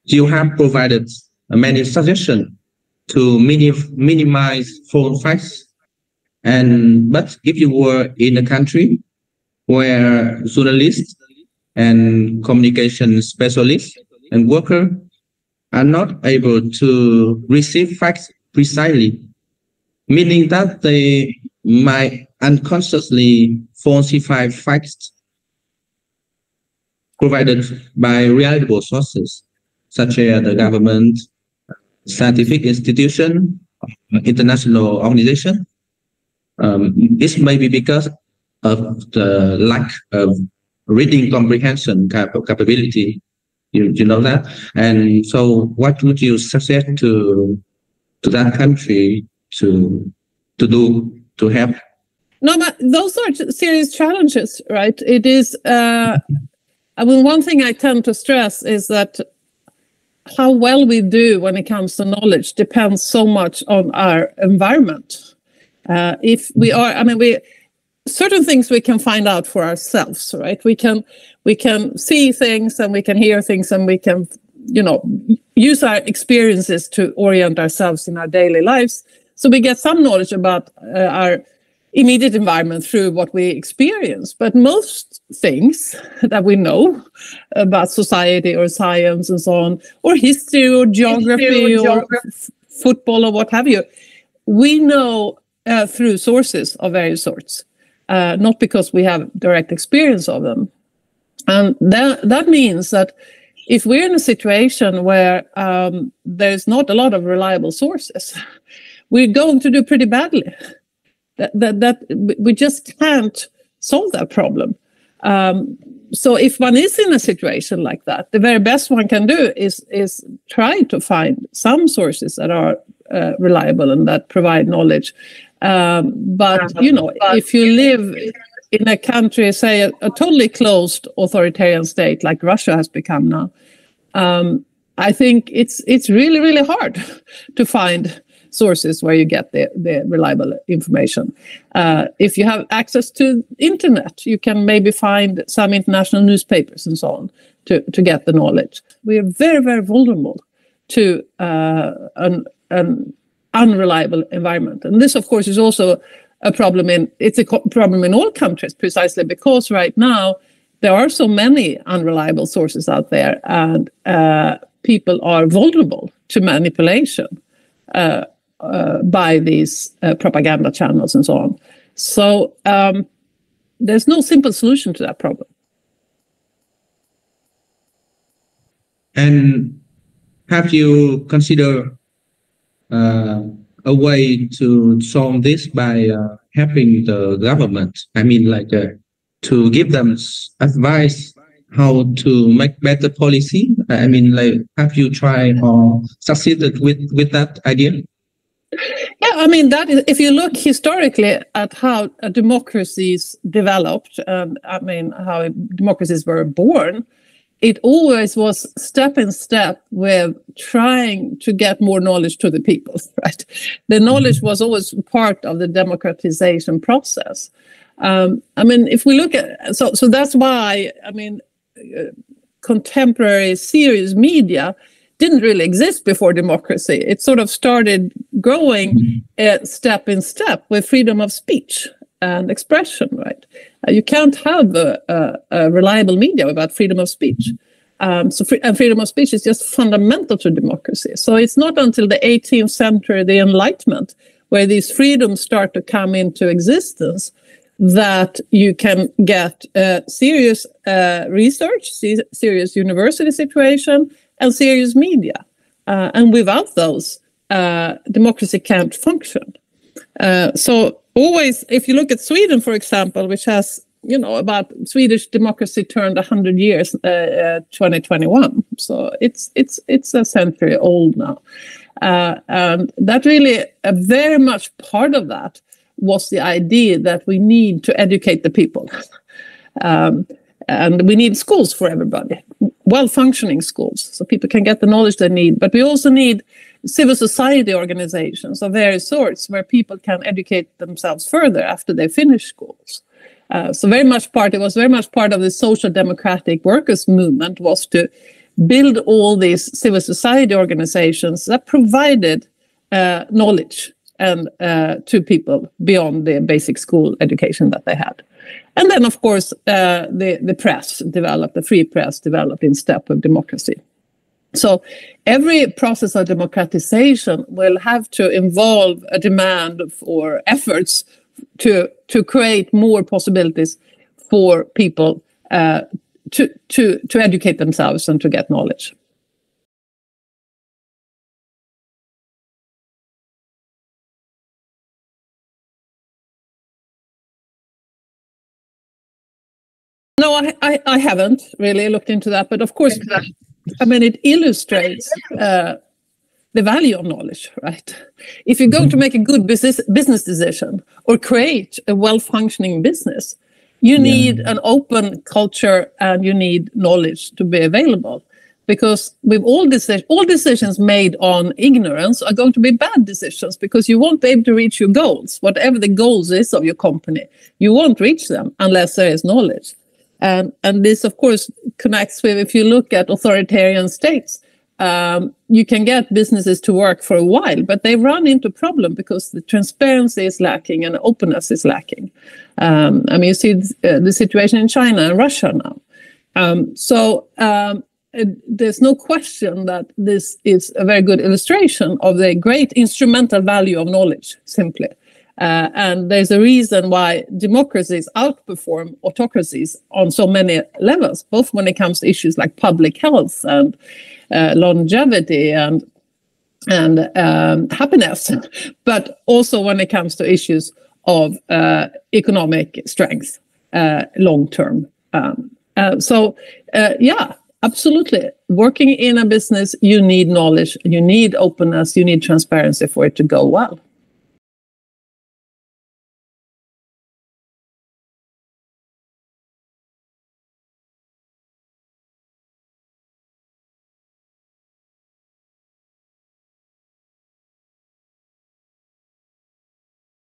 you have provided many suggestions to minimize false facts. But if you were in a country where journalists and communication specialists and workers are not able to receive facts precisely, meaning that they might unconsciously falsify facts provided by reliable sources, such as the government, scientific institution, international organization. This may be because of the lack of reading comprehension capability. You know that? And so what would you suggest to that country to do to help? No, but those are serious challenges, right? It is, one thing I tend to stress is that how well we do when it comes to knowledge depends so much on our environment. If we are, certain things we can find out for ourselves, right? We can see things and we can hear things and we can, use our experiences to orient ourselves in our daily lives. So we get some knowledge about our immediate environment through what we experience. But most things that we know about society or science and so on, or history or geography or football or what have you, we know through sources of various sorts, not because we have direct experience of them. And that means that if we're in a situation where there's not a lot of reliable sources, we're going to do pretty badly. That we just can't solve that problem. So if one is in a situation like that, the very best one can do is try to find some sources that are reliable and that provide knowledge. But if you live in a country, say a totally closed authoritarian state like Russia has become now, I think it's really, really hard to find sources where you get the reliable information. If you have access to internet, you can maybe find some international newspapers and so on to get the knowledge. We are very, very vulnerable to an unreliable environment. And this, of course, is also a problem problem in all countries, precisely because right now there are so many unreliable sources out there, and people are vulnerable to manipulation by these propaganda channels and so on. So there's no simple solution to that problem. And have you considered a way to solve this by helping the government? To give them advice how to make better policy? Have you tried or succeeded with that idea? Yeah, that is, if you look historically at how democracies developed, how democracies were born, it always was step in step with trying to get more knowledge to the people, right? The knowledge was always part of the democratization process. If we look at, so that's why, contemporary serious media didn't really exist before democracy. It sort of started growing step in step with freedom of speech and expression, right? You can't have a reliable media without freedom of speech. And freedom of speech is just fundamental to democracy. So it's not until the 18th century, the Enlightenment, where these freedoms start to come into existence, that you can get serious research, serious university situation, and serious media. And without those, democracy can't function. So always, if you look at Sweden, for example, which has, about Swedish democracy turned 100 years, 2021. So it's a century old now. And that really, very much part of that was the idea that we need to educate the people. And we need schools for everybody, well-functioning schools, so people can get the knowledge they need. But we also need civil society organizations of various sorts where people can educate themselves further after they finish schools. It was very much part of the social democratic workers' movement, was to build all these civil society organizations that provided knowledge and to people beyond the basic school education that they had. And then, of course, the press developed, the free press developed in step with democracy. So every process of democratization will have to involve a demand for efforts to create more possibilities for people to educate themselves and to get knowledge. No, I haven't really looked into that, but of course, I mean, it illustrates the value of knowledge, right? If you're going to make a good business decision or create a well-functioning business, you need an open culture and you need knowledge to be available. Because with all decisions made on ignorance are going to be bad decisions, because you won't be able to reach your goals. Whatever the goals is of your company, you won't reach them unless there is knowledge. And this, of course, connects with, if you look at authoritarian states, you can get businesses to work for a while, but they run into a problem because the transparency is lacking and openness is lacking. I mean, you see the situation in China and Russia now. There's no question that this is a very good illustration of the great instrumental value of knowledge, simply. And there's a reason why democracies outperform autocracies on so many levels, both when it comes to issues like public health and longevity and happiness, but also when it comes to issues of economic strength long term. Yeah, absolutely. Working in a business, you need knowledge, you need openness, you need transparency for it to go well.